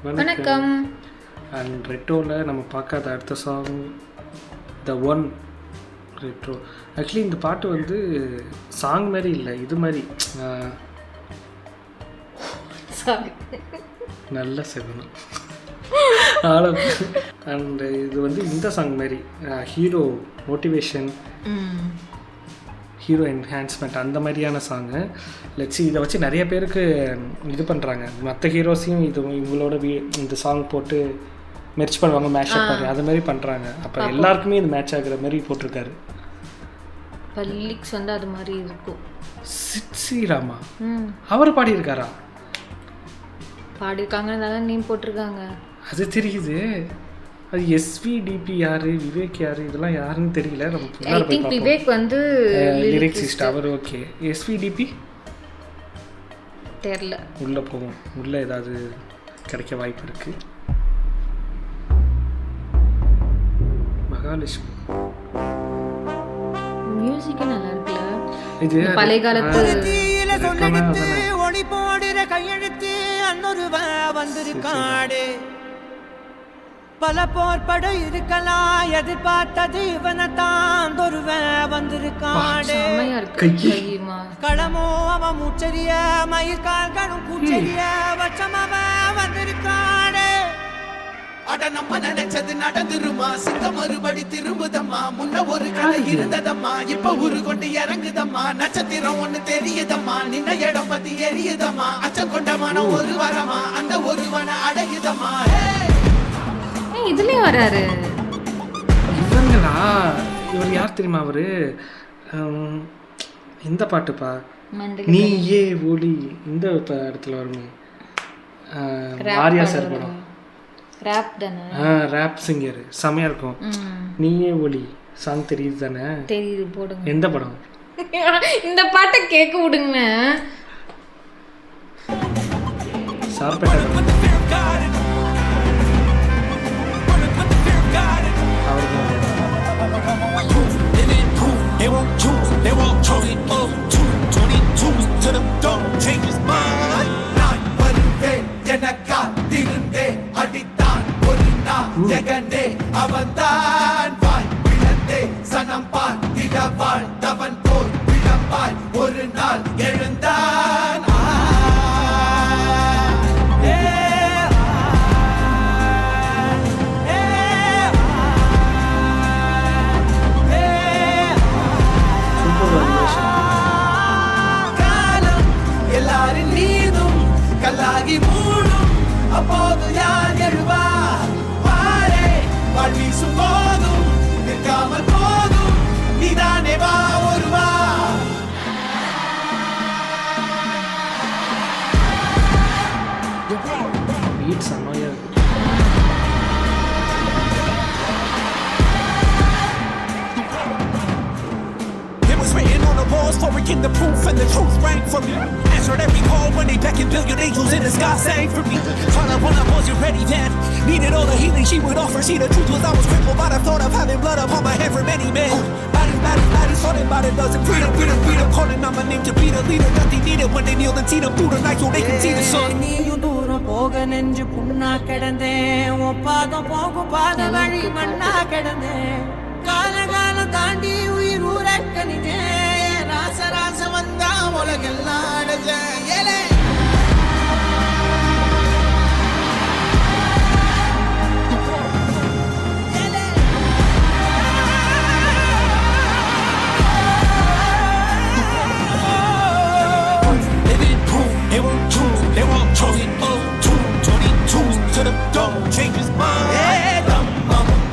வணக்கம். அண்ட் ரெட்ரோவில் நம்ம பார்க்காத அடுத்த song the one retro. Actually இந்த பாட்டு வந்து சாங் மாதிரி இல்லை, இது மாதிரி நல்ல செவனம் அண்ட் இது வந்து இந்த சாங் மாதிரி ஹீரோ மோட்டிவேஷன், ஹீரோ என்ஹான்ஸ்மெண்ட் அந்த மாதிரியான சாங்கு. லட்சி இதை வச்சு நிறைய பேருக்கு இது பண்ணுறாங்க. மற்ற ஹீரோஸையும் இது இவங்களோட இந்த சாங் போட்டு மெர்ச் பண்ணுவாங்க, மேட்ச் அப் அது மாதிரி பண்ணுறாங்க. அப்போ எல்லாருக்குமே இது மேட்ச் ஆகுற மாதிரி போட்டிருக்காரு. லிரிக்ஸ் வந்து அது மாதிரி இருக்கும். ஸ்ரீராமா அவர் பாடியிருக்காரா? பாடியிருக்காங்கனால நேம் போட்டிருக்காங்க, அது தெரியுது. அது எஸ்விடிபி யாரு, விவேக் யாரு, இதெல்லாம் யாருன்னு தெரியல. ஐ திங்க் விவேக் வந்து லிரிக்ஸிஸ்ட் அவர். ஓகே, எஸ்விடிபி தெரியல. உள்ள போவோம், உள்ள ஏதாவது கிடைக்க வாய்ப்பு இருக்கு. மகாலட்சுமி மியூசிக் நல்லா இருக்குல்ல. இது பழைய காலத்து ஒளி போடுற கையெழுத்து அன்னொருவ வந்திருக்காடே. பல போர் படை இருக்கலாம், எதிர்பார்த்தது இவனத்தான் ஒருவன் வந்திருக்காடே. களமோ அவன் மூச்சரிய, மயிர்கால்களும் கூச்சரிய, வச்சம் அவன் வந்திருக்காடே. அட நம்ம நினைச்சது நடந்துருமா, சிங்கம் மறுபடி திரும்புதம்மா. முன்ன ஒரு கதை இருந்ததம்மா, இப்ப உரு கொண்டு இறங்குதம்மா. நட்சத்திரம் ஒண்ணு தெரியுதம்மா, நின்ன இடம் பத்தி எரியுதம்மா. அச்சம் கொண்ட மனம் ஒரு வரமா, அந்த ஒருவனை அடையுதம்மா. இதுலயே வராரு இவங்களா? இவர் யார் தெரியுமா? அவரு இந்த பாட்டுப்பா, நீ ஏ ஒளி, இந்த இடத்துல வருமே, ஆர்யா சார் படம். ராப் தானே? ராப் சிங்கர் செமையா இருக்கும். நீயே ஒளி சாங் தெரியுது தானே? தெரியுது, போடுங்க. எந்த படம்? இந்த பாட்டை கேட்க விடுங்க. Sarpatta They won't choose, they won't choose it up. 222 to the dome, change his mind. நான் வருவேன் எனக்கா திருந்தே, அடித்தான் ஒரு நாள் ஜெகனே அவன்தான். வாய் விழந்தே சனம் பார்த்திட வாழ்ந்தவன் போல் விழப்பாய் ஒரு நாள் எழுந்தான். கல்லாகி மூடும் அப்போது யார் எழுவா? வாரே வாழ் வீசும் போதும் நிற்காமல் போதும் நீதானே வா ஒருவா. பீட் செம்மையா இருக்கு. Written on the walls for it, the proof and the truth rang from me. Answered every call when they beckoned, billion angels in the sky sang for me. Trying to run up, was you ready then? Needed all the healing she would offer. See, the truth was I was crippled by the thought of having blood upon my head for many men. Bodies, thought about it doesn't. Freedom, calling on my name to be the leader. Nothing needed when they kneel and see them through the night so they can see the sun. நீயும் தூரம் போக நெஞ்சு புண்ணா கிடந்தேன், ஒப்பாதம் போகும் பாத வழி மண்ணா கிடந்தேன். காலகாலம் தாண்டி உயிர் ஊரக்கணிதே, ராச வந்தா உலகெல்லாம் அடைஞ்சேன். ஏலே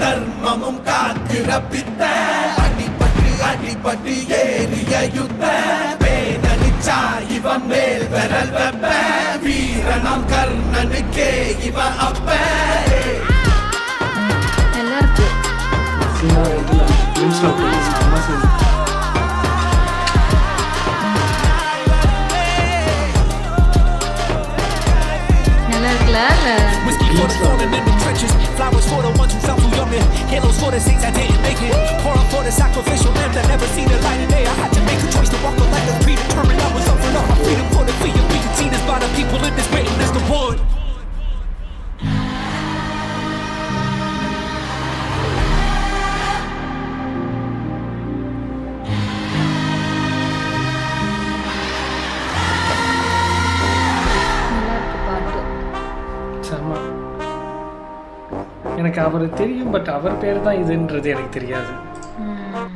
தர்மமும் காக்கிற பித்த, அடிபட்டு ஏறிய யுத்த பேனலிச்சா இவன் மேல் விரல் வெப்ப. வீரனாம் கர்ணனுக்கே இவன் அப்ப. நல்லா இருக்கு. நல்லா இருக்குல்ல? For the fallen in the trenches, flowers for the ones who fell too young, halos for the saints that didn't make it, pour up for the sacrificial lamb that never seen the light of day. I had to make a choice to walk a life that's predetermined. I was offered up my freedom for the fear. We can see this by the people in this written as the word. எனக்கு அவர் தெரியும், but அவர் பேர் தான் இதுன்றது எனக்கு தெரியாது. என்ன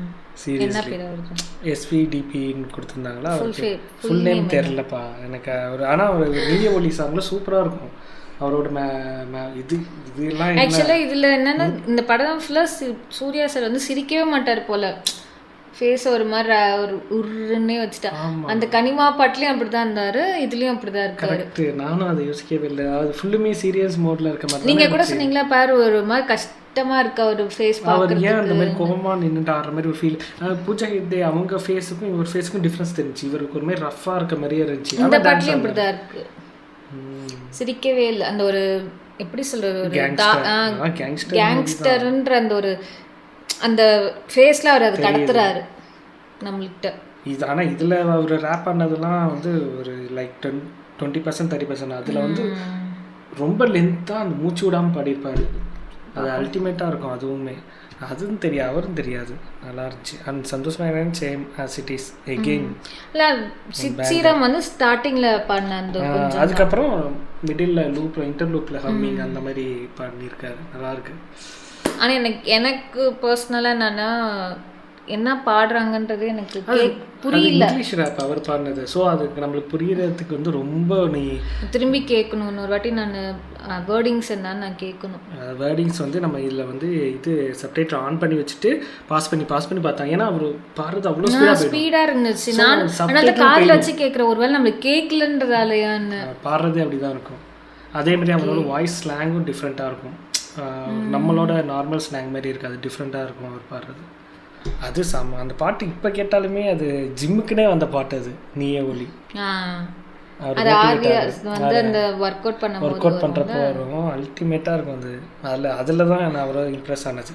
seriously பேர் அவருக்கு? SVDPன்னு கொடுத்துருந்தாங்களா, full name தெரிலப்பா எனக்கு. அவர் ஆனால் அவர் நீய ஒளி சாங்கில் சூப்பராக இருக்கும் அவரோட இதெல்லாம். ஆக்சுவலாக இதில் என்னென்னா இந்த படம் ஃபுல்லாக சூர்யா சார் வந்து சிரிக்கவே மாட்டார் போல், ஃபேஸ் ஒரு மாதிரி ஒரு உருன்னே வச்சுட்டா. அந்த கனிமா பாட்டுலேயும் அப்படி தான் இருந்தார், இதுலேயும் அப்படி தான் இருக்காரு. கரெக்டு, நானும் அதை யோசிக்கவே இல்லை. அது ஃபுல்லுமே சீரியஸ் மோடில் இருக்க மாதிரி. நீங்கள் கூட சொன்னீங்களா பாரு, ஒரு மாதிரி கஷ்டமாக இருக்க ஒரு ஃபேஸ் அவர் ஏன் அந்த மாதிரி கோபமாக நின்றுட்டு ஆடுற மாதிரி ஒரு ஃபீல். பூஜா ஹெக்டே அவங்க ஃபேஸுக்கும் இவர் ஃபேஸுக்கும் டிஃப்ரென்ஸ் தெரிஞ்சு. இவருக்கு ஒரு மாதிரி ரஃப்பாக இருக்க மாதிரியே இருந்துச்சு. இந்த பாட்டுலேயும் அப்படி தான் இருக்குது, சிரிக்கவே இல்லை. அந்த ஒரு எப்படி சொல்கிறது, ஒரு கேங்ஸ்டர்ன்ற அந்த ஒரு அந்த ஃபேஸில் அவர் அது கடத்துறாரு நம்மள்கிட்ட. இது ஆனால் இதில் அவர் ரேப் பண்ணதெல்லாம் வந்து ஒரு லைக் 20% 30%. அதில் வந்து ரொம்ப லென்த்தாக அந்த மூச்சு விடாமல் பாடியிருப்பார். அது அல்டிமேட்டாக இருக்கும். அதுவுமே அதுவும் தெரியாது, அவரும் தெரியாது. நல்லா இருந்துச்சு. அண்ட் சந்தோஷமாக same as it is again. இல்லை சித்சீரம் வந்து ஸ்டார்டிங்கில் பாடின அந்த அதுக்கப்புறம் மிடில் லூப்பில் இன்டர்லூப்பில் ஹம்மிங் அந்த மாதிரி பாடினிருக்காரு. நல்லாயிருக்கு. ஆனால் எனக்கு பர்சனலாக என்னன்னா என்ன பாடுறாங்கன்றது எனக்கு புரியல. இங்கிலீஷ் ரேப் அவர் பாடினது. ஸோ அதுக்கு நம்மளுக்கு புரியறதுக்கு வந்து ரொம்ப நீ திரும்பி கேட்கணும். இன்னொரு வாட்டி நான் வேர்டிங்ஸ் என்னன்னு நான் கேட்கணும். வேர்டிங்ஸ் வந்து நம்ம இதில் வந்து இது சப்டைட்டில் ஆன் பண்ணி வச்சுட்டு பாஸ் பண்ணி பார்த்தாங்க. ஏன்னா அவர் பாடுறது அவ்வளோ ஸ்பீடாக இருந்துச்சு. நான் அதனால காதில் வச்சு கேட்குறேன், ஒருவேளை நம்மளுக்கு கேட்கலன்றதாலையான்னு. பாடுறதே அப்படி தான் இருக்கும். அதே மாதிரி அவரோட வாய்ஸ் ஸ்லாங்கும் டிஃப்ரெண்ட்டாக இருக்கும். நம்மளோட நார்மல் ஸ்லாங் மாதிரி இருக்காது, டிஃப்ரெண்ட்டாக இருக்கும் அவர் பாடுறது. அது சாம அந்த பாட்டு இப்போ கேட்டாலுமே அது ஜிம்முக்குனே வந்த பாட்டு. அது நீயே ஒளி ஒர்க் அவுட் பண்ணுறப்போ வரும். அல்டிமேட்டாக இருக்கும் அது. அதில் தான் நான் அவரை இம்ப்ரெஸ் ஆனது.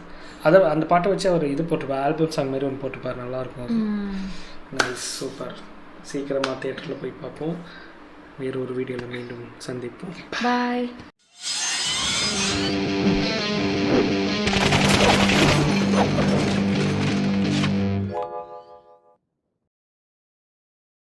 அந்த பாட்டை வச்சு அவர் இது போட்டிருப்பார், ஆல்பம் சாங் மாதிரி ஒன்று போட்டிருப்பார். நல்லாயிருக்கும் அது. Nice, super. சீக்கிரமாக தியேட்டரில் போய் பார்ப்போம். வேறு ஒரு வீடியோவில் மீண்டும் சந்திப்போம். பாய்.